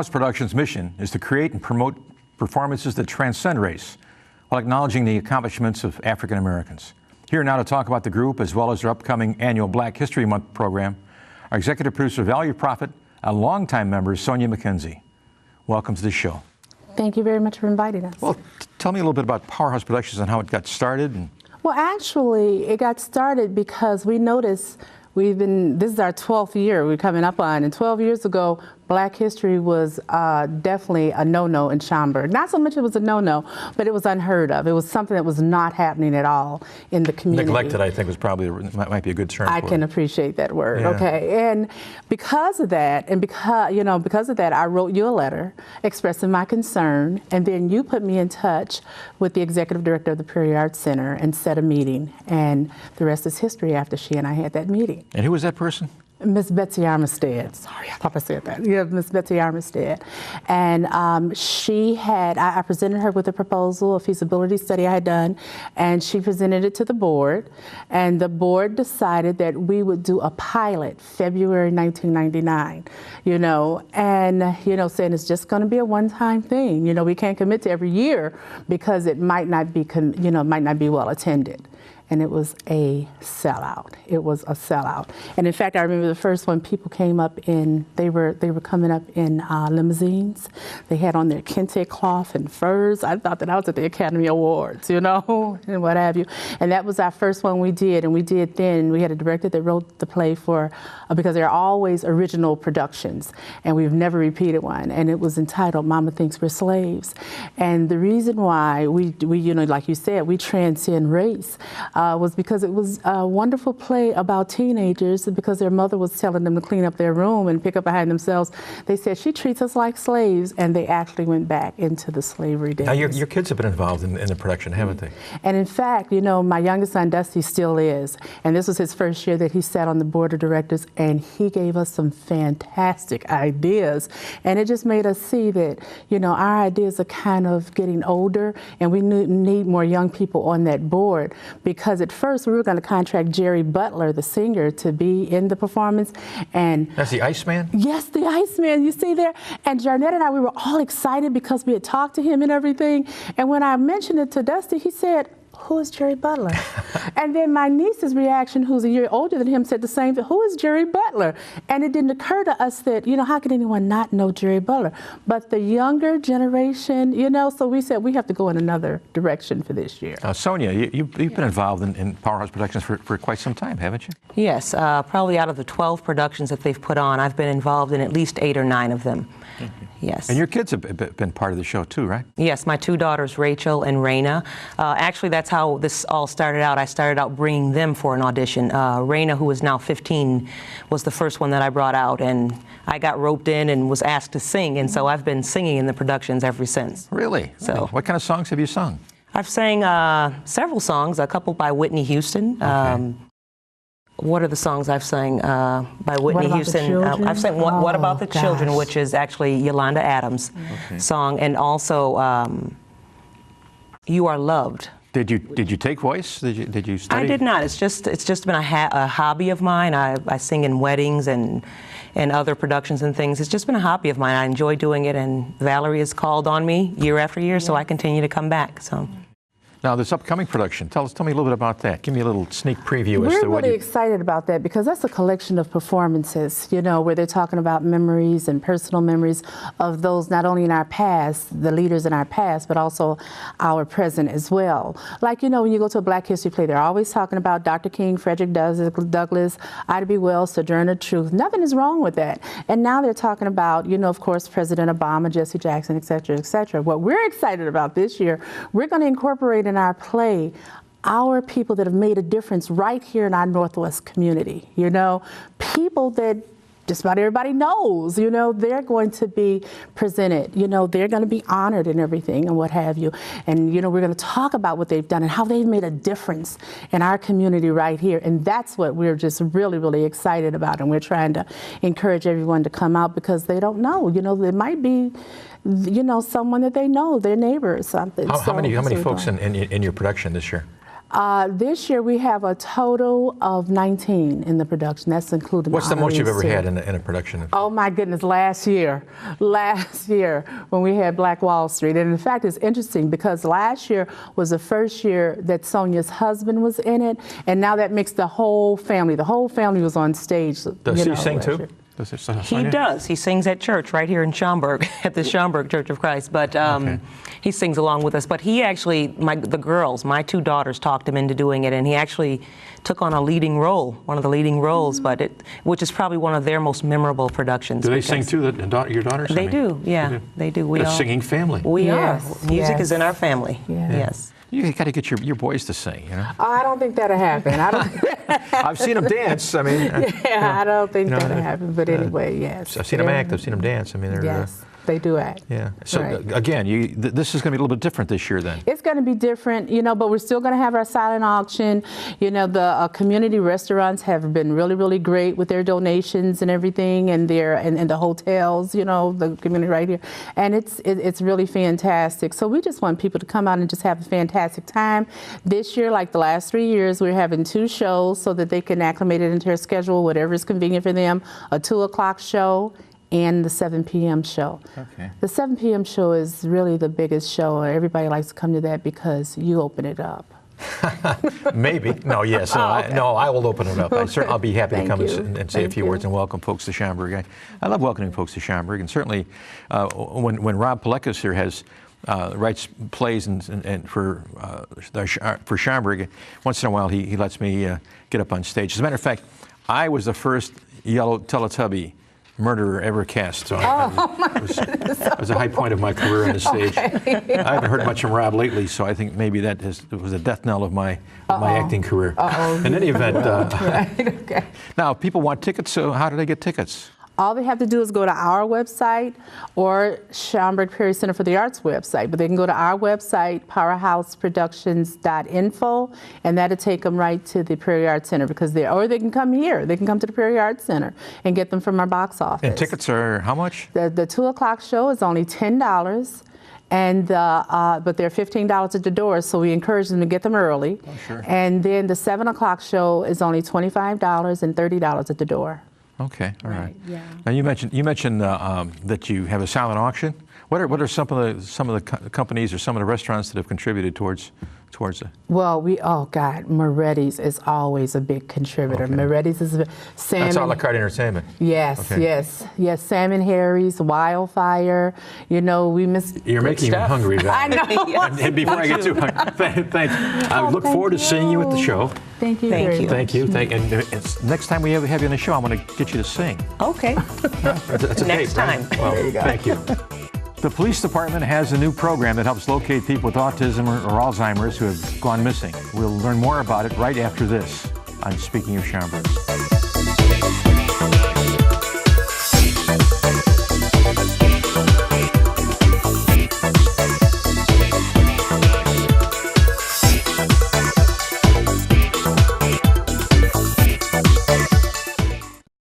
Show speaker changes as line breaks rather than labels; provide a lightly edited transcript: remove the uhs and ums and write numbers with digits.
Powerhouse Productions' mission is to create and promote performances that transcend race while acknowledging the accomplishments of African Americans. Here now to talk about the group as well as their upcoming annual Black History Month program, our executive producer, Valerie Prophet, and longtime member, Sonia McKenzie. Welcome to the show.
Thank you very much for inviting us.
Well, tell me a little bit about Powerhouse Productions and how it got started.
Well, actually, it got started because we noticed this is our 12th year we're coming up on, and 12 years ago, Black history was definitely a no-no in Schaumburg. Not so much it was a no-no, but it was unheard of. It was something that was not happening at all in the community.
Neglected, I think, was probably might be a good term for it.
I can appreciate that word.
Yeah.
Okay, and because of that, I wrote you a letter expressing my concern, and then you put me in touch with the executive director of the Prairie Arts Center and set a meeting, and the rest is history after she and I had that meeting.
And who was that person?
Miss Betsy Armistead. Sorry, I thought I said that. Yeah, Miss Betsy Armistead. And I presented her with a proposal, a feasibility study I had done, and she presented it to the board. And the board decided that we would do a pilot February 1999, saying it's just going to be a one-time thing. We can't commit to every year because it might not be, might not be well attended. And it was a sellout. It was a sellout. And in fact, I remember the first one, people came up they were coming up in limousines. They had on their kente cloth and furs. I thought that I was at the Academy Awards, and what have you. And that was our first one we did. And we had a director that wrote the play because they're always original productions. And we've never repeated one. And it was entitled Mama Thinks We're Slaves. And the reason why we like you said, we transcend race, was because it was a wonderful play about teenagers, because their mother was telling them to clean up their room and pick up behind themselves. They said, she treats us like slaves, and they actually went back into the slavery days.
Now, your kids have been involved in the production, haven't they?
And in fact, my youngest son, Dusty, still is. And this was his first year that he sat on the board of directors, and he gave us some fantastic ideas. And it just made us see that, our ideas are kind of getting older, and we need more young people on that board, because at first we were going to contract Jerry Butler, the singer, to be in the performance. And
that's the Iceman?
Yes, the Iceman, you see there. And Jarnette and I, we were all excited because we had talked to him and everything. And when I mentioned it to Dusty, he said, who is Jerry Butler? And then my niece's reaction, who's a year older than him, said the same thing, who is Jerry Butler? And it didn't occur to us that, how could anyone not know Jerry Butler? But the younger generation, so we said we have to go in another direction for this year.
Sonia, you've been involved in Powerhouse Productions for quite some time, haven't you?
Yes, probably out of the 12 productions that they've put on, I've been involved in at least 8 or 9 of them. Yes.
And your kids have been part of the show too, right?
Yes, my 2 daughters, Rachel and Raina. Actually, that's how this all started out. I started out bringing them for an audition. Raina, who is now 15, was the first one that I brought out, and I got roped in and was asked to sing, and so I've been singing in the productions ever since.
Really?
So,
what kind of songs have you sung?
I've sang several songs, a couple by Whitney Houston.
Okay.
What are the songs I've sang by Whitney Houston? I've sang What About the Children, which is actually Yolanda Adams' song, and also You Are Loved.
Did you take voice? Did you study?
I did not. It's just been a hobby of mine. I sing in weddings and other productions and things. It's just been a hobby of mine. I enjoy doing it, and Valerie has called on me year after year, so I continue to come back. So.
Now, this upcoming production, tell me a little bit about that. Give me a little sneak preview
as
to what
We're really excited about that, because that's a collection of performances, where they're talking about memories and personal memories of those not only in our past, the leaders in our past, but also our present as well. Like, when you go to a Black History play, they're always talking about Dr. King, Frederick Douglass, Ida B. Wells, Sojourner Truth. Nothing is wrong with that. And now they're talking about, of course, President Obama, Jesse Jackson, et cetera, et cetera. What we're excited about this year, we're going to incorporate in our play our people that have made a difference right here in our Northwest community. People that just about everybody knows, they're going to be presented, they're going to be honored and everything and what have you. And, we're going to talk about what they've done and how they've made a difference in our community right here. And that's what we're just really, really excited about. And we're trying to encourage everyone to come out, because they don't know, there might be someone that they know, their neighbor or something.
How many folks in your production this year?
This year we have a total of 19 in the production. That's including
What's the most you've ever
honorees,
had
too.
in a production?
Oh my goodness, last year when we had Black Wall Street. And in fact, it's interesting because last year was the first year that Sonia's husband was in it. And now that makes the whole family was on stage.
Does he
know,
sing
last
too?
year.
He does. He sings at church right here in Schaumburg, at the Schaumburg Church of Christ. But he sings along with us. But he actually, the girls, my two daughters, talked him into doing it, and he actually took on a leading role, one of the leading roles, which is probably one of their most memorable productions.
Do they sing too? Your daughters?
They do. Yeah, they do.
We're a singing family.
We
Yes,
are. Music
yes.
is in our family.
Yes.
You got to get your boys to sing, you know.
I don't think that'll happen.
I've seen them dance. I mean,
I don't think that'll happen. But anyway, yes.
I've seen them act. I've seen them dance. I mean, they're.
Yes, they do act.
Yeah. So
Right.
again, this is going to be a little bit different this year, then.
It's going to be different, but we're still going to have our silent auction. The community restaurants have been really, really great with their donations and everything, and the hotels, the community right here, and it's really fantastic. So we just want people to come out and just have a fantastic time. This year, like the last 3 years, we're having 2 shows so that they can acclimate it into their schedule, whatever is convenient for them. A 2 o'clock show and the 7 p.m. show.
Okay.
The 7 p.m. show is really the biggest show. Everybody likes to come to that because you open it up.
Maybe. No, yes. No,
Okay.
I will open it up. I'll be happy to
Thank
come
you.
and say a
Thank
few
you.
words and welcome folks to Schaumburg. I love welcoming folks to Schaumburg, and certainly when Rob Paleckis here writes plays and for Schaumburg, once in a while he lets me get up on stage. As a matter of fact, I was the first yellow Teletubby murderer ever cast. So it was a high point of my career on the stage.
Okay.
I haven't heard much from Rob lately, so I think maybe it was a death knell of my acting career. In any event,
Right, okay.
now people want tickets, so how do they get tickets?
All they have to do is go to our website or Schaumburg Perry Center for the Arts website. But they can go to our website, powerhouseproductions.info, and that'll take them right to the Prairie Arts Center or they can come here. They can come to the Prairie Arts Center and get them from our box office.
And tickets are how much?
The 2 o'clock show is only $10. And but they're $15 at the door, so we encourage them to get them early.
Oh, sure.
And then the 7 o'clock show is only $25 and $30 at the door.
Okay, all right.
Yeah.
Now you mentioned that you have a silent auction. What are some of the companies or some of the restaurants that have contributed towards it?
Well, Moretti's is always a big contributor.
Okay.
Moretti's is Salmon.
That's a la carte entertainment.
Yes,
Okay.
yes. Salmon Harry's, Wildfire. We miss.
You're making me hungry.
I know.
And before I get too hungry, thanks. I look
thank
forward to seeing you at the show.
Thank you.
Thank
very
you.
much.
Thank you. And next time we have you on the show, I'm going to get you to sing.
Okay.
That's a
Next
date, right?
time.
Well, thank you. The police department has a new program that helps locate people with autism or Alzheimer's who have gone missing. We'll learn more about it right after this on Speaking of Schaumburg.